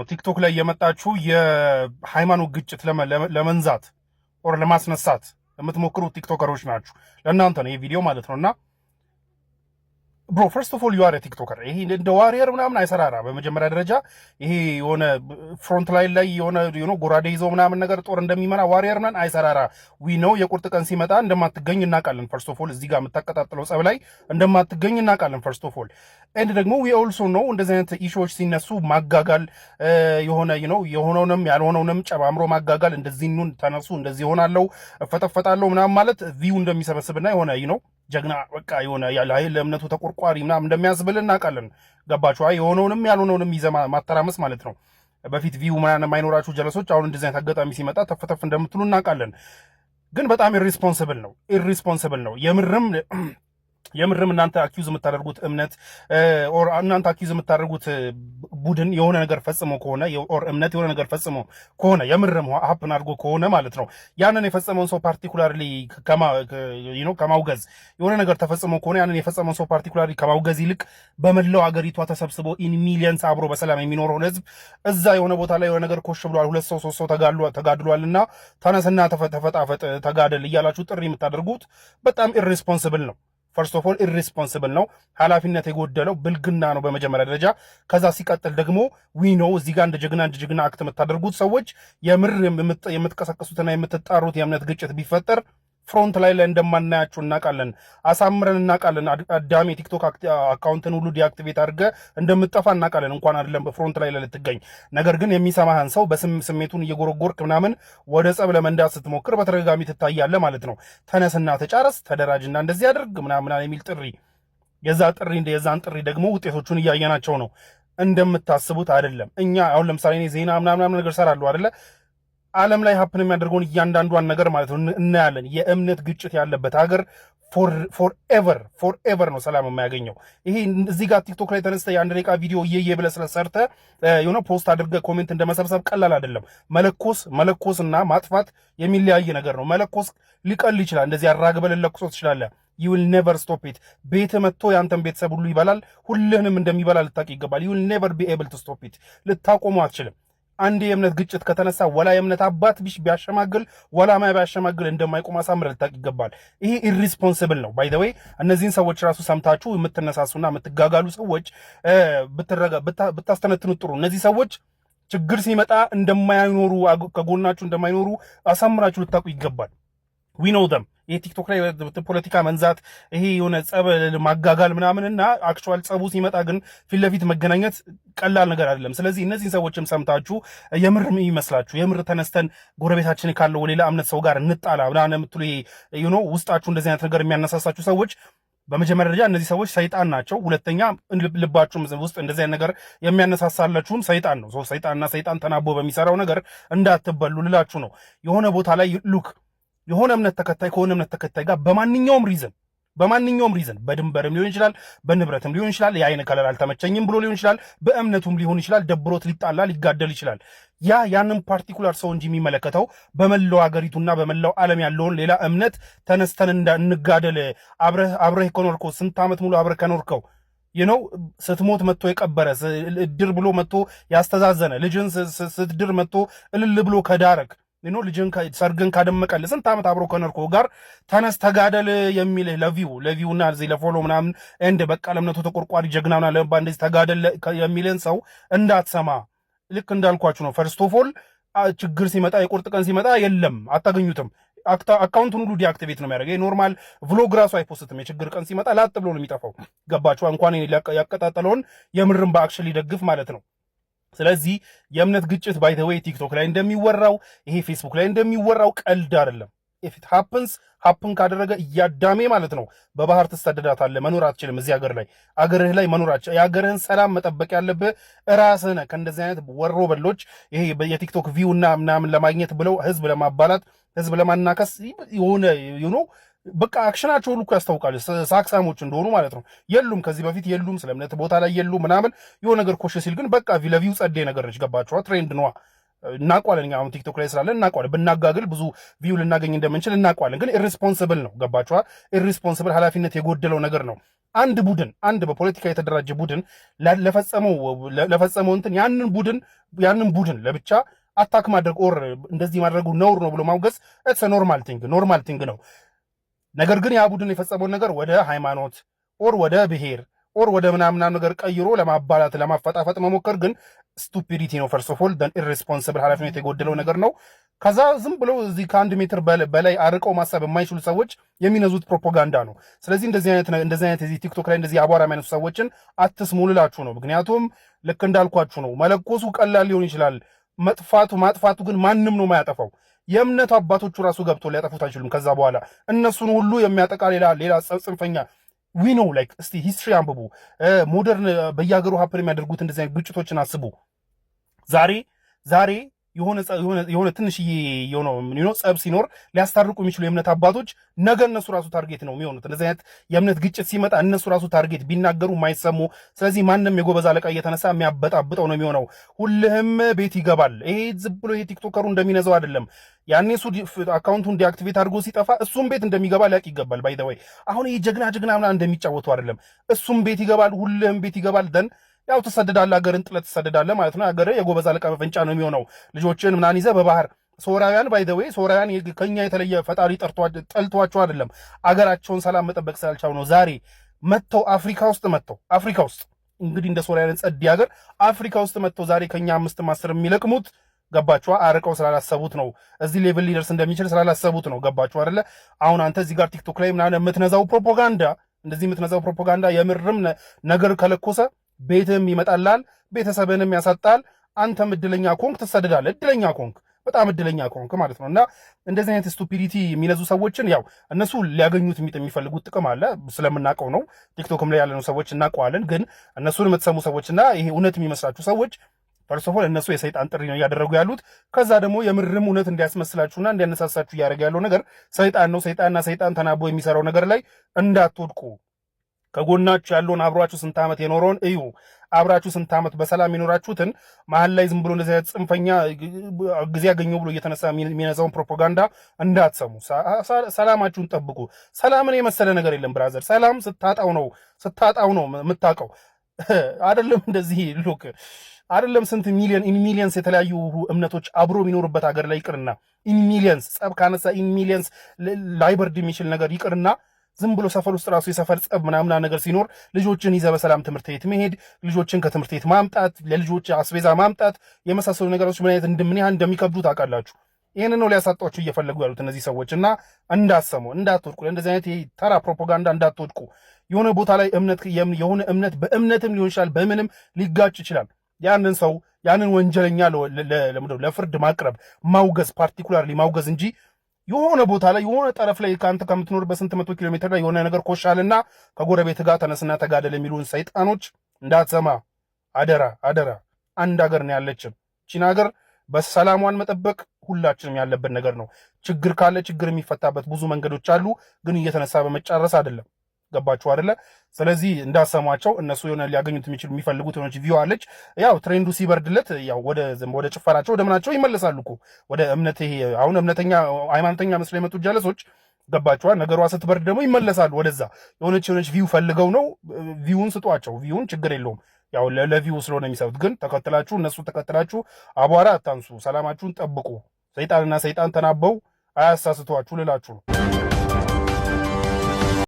ቲክቶክ ላይ የመጣችሁ የሃይማኖት ግጭት ለመንዛት ኦር ለማስነሳት የምትሞክሩ ቲክቶከሮች ናችሁ። ለእናንተ ነው ይሄ ቪዲዮ ማለት ነውና ብሮ ፈርስት ኦፍ ኦል ዩ አር ቲክቶከር። ይሄ እንደ ዋሪየር ምናምን አይሰራራ። በመጀመሪያ ደረጃ ይሄ የሆነ ፍሮንት ላይን ላይ የሆነ ጎራዴ ይዞ ምናምን ነገር ጦር እንደሚመራ ዋሪየር ነን አይሰራራ። ዊ ነው የቁርጥ ቀን ሲመጣ እንደማትገኝ እናውቃለን። ፈርስት ኦፍ ኦል እዚህ ጋር የምታቀጣጥለው ጸብ ላይ እንደማትገኝ እናውቃለን። ፈርስት ኦፍ ኦል ኤንድ ደግሞ ዊ ኦልሶ ነው እንደዚህ አይነት ኢሹዎች ሲነሱ ማጋጋል የሆነውንም ያልሆነውንም ጨማምሮ ማጋጋል፣ እንደዚህ ኑን ተነሱ፣ እንደዚህ ሆናለው እፈጠፈጣለሁ ምናምን ማለት ቪው እንደሚሰበስብና የሆነ ነው ጀግና በቃ የሆነ ለእምነቱ ተቆርቋሪ ምናምን እንደሚያስብል እናውቃለን። ገባችሁ? የሆነውንም ያልሆነውንም ይዘ ማተራመስ ማለት ነው። በፊት ቪው ምናምን የማይኖራችሁ ጀለሶች አሁን እንደዚህ አይነት አጋጣሚ ሲመጣ ተፈተፍ እንደምትሉ እናውቃለን። ግን በጣም ኢሪስፖንሲብል ነው የምርም እናንተ አኪዩዝ የምታደርጉት እምነት ኦር እናንተ አኪዩዝ የምታደርጉት ቡድን የሆነ ነገር ፈጽሞ ከሆነ ኦር እምነት የሆነ ነገር ፈጽሞ ከሆነ የምርም ሀፕን አድርጎ ከሆነ ማለት ነው ያንን የፈጸመውን ሰው ፓርቲኩላርሊ ከማውገዝ የሆነ ነገር ተፈጽሞ ከሆነ ያንን የፈጸመውን ሰው ፓርቲኩላርሊ ከማውገዝ ይልቅ በመላው አገሪቷ ተሰብስቦ ኢን ሚሊየንስ አብሮ በሰላም የሚኖረውን ህዝብ እዛ የሆነ ቦታ ላይ የሆነ ነገር ኮሽ ብሏል፣ 2 ሰው 3 ሰው ተጋድሏልና ተነስና ተፈጣፈጥ ተጋደል እያላችሁ ጥሪ የምታደርጉት በጣም ኢሪስፖንሲብል ነው። ፈርስት ኦፍ ኦል ኢሪስፖንሲብል ነው፣ ኃላፊነት የጎደለው ብልግና ነው በመጀመሪያ ደረጃ። ከዛ ሲቀጥል ደግሞ ዊ ነው እዚህ ጋር እንደ ጀግና አክት የምታደርጉት ሰዎች የምር የምትቀሰቅሱትና የምትጣሩት የእምነት ግጭት ቢፈጠር ፍሮንት ላይ እንደማናያችሁ እናውቃለን፣ አሳምረን እናውቃለን። አዳሚ ቲክቶክ አካውንትን ሁሉ ዲአክቲቬት አድርገ እንደምጠፋ እናውቃለን፣ እንኳን አይደለም በፍሮንት ላይ ልትገኝ። ነገር ግን የሚሰማህን ሰው በስሜቱን እየጎረጎርክ ምናምን ወደ ጸብ ለመንዳት ስትሞክር በተደጋጋሚ ትታያለህ ማለት ነው። ተነስና ተጫረስ፣ ተደራጅና እንደዚህ አድርግ ምናምን የሚል ጥሪ፣ የዛን ጥሪ ደግሞ ውጤቶቹን እያየናቸው ነው። እንደምታስቡት አይደለም። እኛ አሁን ለምሳሌ እኔ ዜና ምናምን ነገር ሰራለሁ አይደለ? ዓለም ላይ ሀፕን የሚያደርገውን እያንዳንዷን ነገር ማለት ነው እናያለን። የእምነት ግጭት ያለበት ሀገር ፎርኤቨር ነው ሰላም የማያገኘው። ይሄ እዚህ ጋር ቲክቶክ ላይ ተነስተ የአንድ ደቂቃ ቪዲዮ ብለህ ስለሰርተ የሆነ ፖስት አድርገህ ኮሜንት እንደመሰብሰብ ቀላል አይደለም። መለኮስ እና ማጥፋት የሚለያይ ነገር ነው። መለኮስ ሊቀል ይችላል። እንደዚህ አራግበህ ልለኩሶ ትችላለህ። you will never stop it። ቤት መጥቶ ያንተን ቤተሰብ ሁሉ ይበላል፣ ሁልህንም እንደሚበላ ልታውቅ ይገባል። you will never be able to stop it። ልታቆሙ አትችልም። አንድ የእምነት ግጭት ከተነሳ ወላ የእምነት አባት ቢያሸማግል ወላ ማይ ቢያሸማግል እንደማይቆም አሳምረህ ልታውቅ ይገባል። ይሄ ኢሪስፖንሲብል ነው። ባይ ዘ ዌይ እነዚህን ሰዎች ራሱ ሰምታችሁ የምትነሳሱና የምትጋጋሉ ሰዎች ብታስተነትኑ ጥሩ። እነዚህ ሰዎች ችግር ሲመጣ እንደማይኖሩ ከጎናችሁ እንደማይኖሩ አሳምራችሁ ልታውቁ ይገባል። ዊ ኖው them። ይሄ ቲክቶክ ላይ ፖለቲካ መንዛት፣ ይሄ የሆነ ጸብ ማጋጋል ምናምንና አክቹዋል ጸቡ ሲመጣ ግን ፊት ለፊት መገናኘት ቀላል ነገር አይደለም። ስለዚህ እነዚህን ሰዎችም ሰምታችሁ የምር ይመስላችሁ የምር ተነስተን ጎረቤታችን ካለው ሌላ እምነት ሰው ጋር እንጣላ ምናምን የምትሉ ውስጣችሁ እንደዚህ አይነት ነገር የሚያነሳሳችሁ ሰዎች በመጀመሪያ ደረጃ እነዚህ ሰዎች ሰይጣን ናቸው። ሁለተኛ ልባችሁም ውስጥ እንደዚህ አይነት ነገር የሚያነሳሳላችሁም ሰይጣን ነው። ሰይጣንና ሰይጣን ተናቦ በሚሰራው ነገር እንዳትበሉ ልላችሁ ነው። የሆነ ቦታ ላይ ሉክ የሆነ እምነት ተከታይ ከሆነ እምነት ተከታይ ጋር በማንኛውም ሪዝን በድንበርም ሊሆን ይችላል፣ በንብረትም ሊሆን ይችላል፣ የአይን ከለር አልተመቸኝም ብሎ ሊሆን ይችላል፣ በእምነቱም ሊሆን ይችላል፣ ደብሮት ሊጣላ ሊጋደል ይችላል። ያንን ፓርቲኩላር ሰው እንጂ የሚመለከተው በመላው ሀገሪቱና በመላው ዓለም ያለውን ሌላ እምነት ተነስተን እንጋደል። አብረህ ከኖርከው ስንት ዓመት ሙሉ አብረህ ከኖርከው ስትሞት መጥቶ የቀበረ እድር ብሎ መጥቶ ያስተዛዘነ ልጅን ስትድር መጥቶ እልል ብሎ ከዳረክ ልጅን ሰርግን ካደመቀልህ ስንት ዓመት አብሮ ከኖርከው ጋር ተነስ ተጋደል የሚልህ ለቪውና እዚህ ለፎሎ ምናምን እንደ በቃ ለእምነቱ ተቆርቋሪ ጀግናና ለባ እንደዚህ ተጋደል የሚልን ሰው እንዳትሰማ። ልክ እንዳልኳችሁ ነው። ፈርስት ኦፍ ኦል ችግር ሲመጣ የቁርጥ ቀን ሲመጣ የለም አታገኙትም። አካውንቱን ሁሉ ዲአክቲቬት ነው የሚያደርገው። ኖርማል ቭሎግ ራሱ አይፖስትም። የችግር ቀን ሲመጣ ላጥ ብሎ ነው የሚጠፋው። ገባችሁ? እንኳን ያቀጣጠለውን የምርም በአክሽን ሊደግፍ ማለት ነው። ስለዚህ የእምነት ግጭት ባይ ዘ ዌይ ቲክቶክ ላይ እንደሚወራው ይሄ ፌስቡክ ላይ እንደሚወራው ቀልድ አይደለም። ኢፍ ኢት ሃፕን ካደረገ እያዳሜ ማለት ነው በባህር ትሰደዳታለህ። መኖር አትችልም እዚህ ሀገር ላይ። አገርህ ላይ መኖር አትችልም። የሀገርህን ሰላም መጠበቅ ያለብህ ራስህ ነህ። ከእንደዚህ አይነት ወሮ በሎች ይሄ የቲክቶክ ቪው እና ምናምን ለማግኘት ብለው ህዝብ ለማባላት ህዝብ ለማናከስ የሆነ በቃ አክሽናቸው ሁሉ እኮ ያስታውቃል ሳክሳሞች እንደሆኑ ማለት ነው። ከዚህ በፊት ስለ እምነት ቦታ ላይ ምናምን የሆነ ነገር ኮሽ ሲል ግን በቃ ለቪው ጸዴ ነገር ነች። ገባችኋ? ትሬንድ ነዋ። እናውቀዋለን። አሁን ቲክቶክ ላይ ስላለን እናውቀዋለን። ብናጋግል ብዙ ቪው ልናገኝ እንደምንችል እናውቀዋለን። ግን ኢሪስፖንሲብል ነው። ገባችኋ? ኢሪስፖንሲብል ኃላፊነት የጎደለው ነገር ነው። አንድ በፖለቲካ የተደራጀ ቡድን ለፈጸመው እንትን ያንን ቡድን ለብቻ አታክ ማድረግ ኦር እንደዚህ ማድረጉ ነውር ነው ብሎ ማውገዝ ኢትስ ኖርማል ቲንግ ነው። ነገር ግን ያ ቡድን የፈጸመውን ነገር ወደ ሃይማኖት ኦር ወደ ብሔር ኦር ወደ ምናምና ነገር ቀይሮ ለማባላት ለማፈጣፈጥ መሞከር ግን ስቱፒዲቲ ነው። ፈርስት ኦፍ ኦል ኢርሬስፖንሲብል ኃላፊነት የጎደለው ነገር ነው። ከዛ ዝም ብሎ እዚህ ከ1 ሜትር በላይ አርቀው ማሰብ የማይችሉ ሰዎች የሚነዙት ፕሮፓጋንዳ ነው። ስለዚህ እንደዚህ አይነት እዚህ ቲክቶክ ላይ እንደዚህ አቧራ የሚያነሱ ሰዎችን አትስሙ ልላችሁ ነው። ምክንያቱም ልክ እንዳልኳችሁ ነው። መለኮሱ ቀላል ሊሆን ይችላል። ማጥፋቱ ግን ማንም ነው የማያጠፋው። የእምነቱ አባቶቹ ራሱ ገብቶ ሊያጠፉት አይችሉም። ከዛ በኋላ እነሱን ሁሉ የሚያጠቃ ሌላ ጽንፈኛ ዊ ነው ላይክ እስቲ ሂስትሪ አንብቡ። ሞደርን በየሀገሩ ሀፕን የሚያደርጉት እንደዚህ አይነት ግጭቶችን አስቡ። ዛሬ የሆነ ትንሽዬ የሆነ ጸብ ሲኖር ሊያስታርቁ የሚችሉ የእምነት አባቶች ነገ እነሱ ራሱ ታርጌት ነው የሚሆኑት። እንደዚህ አይነት የእምነት ግጭት ሲመጣ እነሱ ራሱ ታርጌት ቢናገሩ የማይሰሙ። ስለዚህ ማንም የጎበዝ አለቃ እየተነሳ የሚያበጣብጠው ነው የሚሆነው። ሁልህም ቤት ይገባል። ይሄ ዝም ብሎ ይሄ ቲክቶከሩ እንደሚነዛው አይደለም። ያኔ እሱ አካውንቱን ዲአክቲቬት አድርጎ ሲጠፋ እሱም ቤት እንደሚገባ ሊያቅ ይገባል። ባይ ዘ ወይ አሁን ይሄ ጀግና ምናምን እንደሚጫወቱ አይደለም። እሱም ቤት ይገባል፣ ሁልህም ቤት ይገባል። ደን ያው ትሰደዳለህ፣ ሀገርን ጥለት ትሰደዳለህ ማለት ነው። ሀገር የጎበዝ አለቃ መፈንጫ ነው የሚሆነው። ልጆችን ምናምን ይዘህ በባህር ሶራውያን ባይ ዘ ዌይ ሶራውያን ከኛ የተለየ ፈጣሪ ጠልቷቸው አይደለም፣ አገራቸውን ሰላም መጠበቅ ስላልቻሉ ነው። ዛሬ መጥተው አፍሪካ ውስጥ እንግዲህ እንደ ሶራውያን ጸድ ሀገር አፍሪካ ውስጥ መጥተው ዛሬ ከኛ 5 የሚለቅሙት ገባችኋ? አርቀው ስላላሰቡት ነው። እዚህ ሌቭል ሊደርስ እንደሚችል ስላላሰቡት ነው። ገባችኋ አይደለ? አሁን አንተ እዚህ ጋር ቲክቶክ ላይ ምናምን የምትነዛው ፕሮፓጋንዳ የምርም ነገር ከለኮሰ ቤትም ይመጣላል፣ ቤተሰብንም ያሳጣል። አንተም እድለኛ ኮንክ ትሰደዳለህ። በጣም እድለኛ ኮንክ ማለት ነው። እና እንደዚህ አይነት ስቱፒዲቲ የሚነዙ ሰዎችን ያው እነሱ ሊያገኙት የሚፈልጉት ጥቅም አለ፣ ስለምናውቀው ነው። ቲክቶክም ላይ ያለነው ሰዎች እናውቀዋለን። ግን እነሱን የምትሰሙ ሰዎችና ይሄ እውነት የሚመስላችሁ ሰዎች ፈርስት ኦፍ ኦል እነሱ የሰይጣን ጥሪ ነው እያደረጉ ያሉት። ከዛ ደግሞ የምርም እውነት እንዲያስመስላችሁና እንዲያነሳሳችሁ እያደረገ ያለው ነገር ሰይጣን ነው። ሰይጣን ተናቦ የሚሰራው ነገር ላይ እንዳትወድቁ። ከጎናችሁ ያለውን አብሯችሁ ስንት ዓመት የኖረውን እዩ። አብራችሁ ስንት ዓመት በሰላም የኖራችሁትን መሀል ላይ ዝም ብሎ እንደዚህ አይነት ጽንፈኛ ጊዜ ያገኘው ብሎ እየተነሳ የሚነዛውን ፕሮፓጋንዳ እንዳትሰሙ። ሰላማችሁን ጠብቁ። ሰላምን የመሰለ ነገር የለም ብራዘር። ሰላም ስታጣው ነው የምታውቀው። አይደለም እንደዚህ ሉክ አይደለም ስንት ሚሊየንስ የተለያዩ እምነቶች አብሮ የሚኖሩበት ሀገር ላይ ይቅርና ሚሊየንስ ጸብ ካነሳ ሚሊየንስ ላይበርድ የሚችል ነገር ይቅርና ዝም ብሎ ሰፈር ውስጥ ራሱ የሰፈር ጸብ ምናምና ነገር ሲኖር ልጆችን ይዘህ በሰላም ትምህርት ቤት መሄድ፣ ልጆችን ከትምህርት ቤት ማምጣት፣ ለልጆች አስቤዛ ማምጣት የመሳሰሉ ነገሮች ምን ያህል እንደሚከብዱ ታውቃላችሁ። ይህንን ነው ሊያሳጧችሁ እየፈለጉ ያሉት እነዚህ ሰዎች። እና እንዳትሰሙ፣ እንዳትወድቁ፣ እንደዚህ አይነት ተራ ፕሮፓጋንዳ እንዳትወድቁ። የሆነ ቦታ ላይ የሆነ እምነት በእምነትም ሊሆን ይችላል፣ በምንም ሊጋጭ ይችላል። ያንን ሰው ያንን ወንጀለኛ ለፍርድ ማቅረብ ማውገዝ፣ ፓርቲኩላርሊ ማውገዝ እንጂ የሆነ ቦታ ላይ የሆነ ጠረፍ ላይ ከአንተ ከምትኖርበት ስንት መቶ ኪሎ ሜትር ላይ የሆነ ነገር ኮሻልና ከጎረቤት ጋር ተነስና ተጋደል የሚሉን ሰይጣኖች እንዳትሰማ አደራ። አንድ ሀገር ነው ያለችን። ቺን ሀገር በሰላሟን መጠበቅ ሁላችንም ያለብን ነገር ነው። ችግር ካለ ችግር የሚፈታበት ብዙ መንገዶች አሉ፣ ግን እየተነሳ በመጫረስ አይደለም። ገባችሁ አይደለ? ስለዚህ እንዳሰሟቸው እነሱ የሆነ ሊያገኙት የሚፈልጉት የሆነች ቪው አለች። ያው ትሬንዱ ሲበርድለት ያው ወደ ጭፈራቸው ወደ ምናቸው ይመለሳሉ እኮ ወደ እምነት። ይሄ አሁን እምነተኛ ሃይማኖተኛ መስለው የመጡት ጀለሶች ገባችኋ? ነገሯ ስትበርድ ደግሞ ይመለሳሉ ወደዛ። የሆነች ቪው ፈልገው ነው። ቪውን ስጧቸው። ቪውን ችግር የለውም ያው ለቪው ስለሆነ የሚሰሩት። ግን እነሱ ተከትላችሁ አቧራ አታንሱ። ሰላማችሁን ጠብቁ። ሰይጣንና ሰይጣን ተናበው አያሳስቷችሁ ልላችሁ ነው።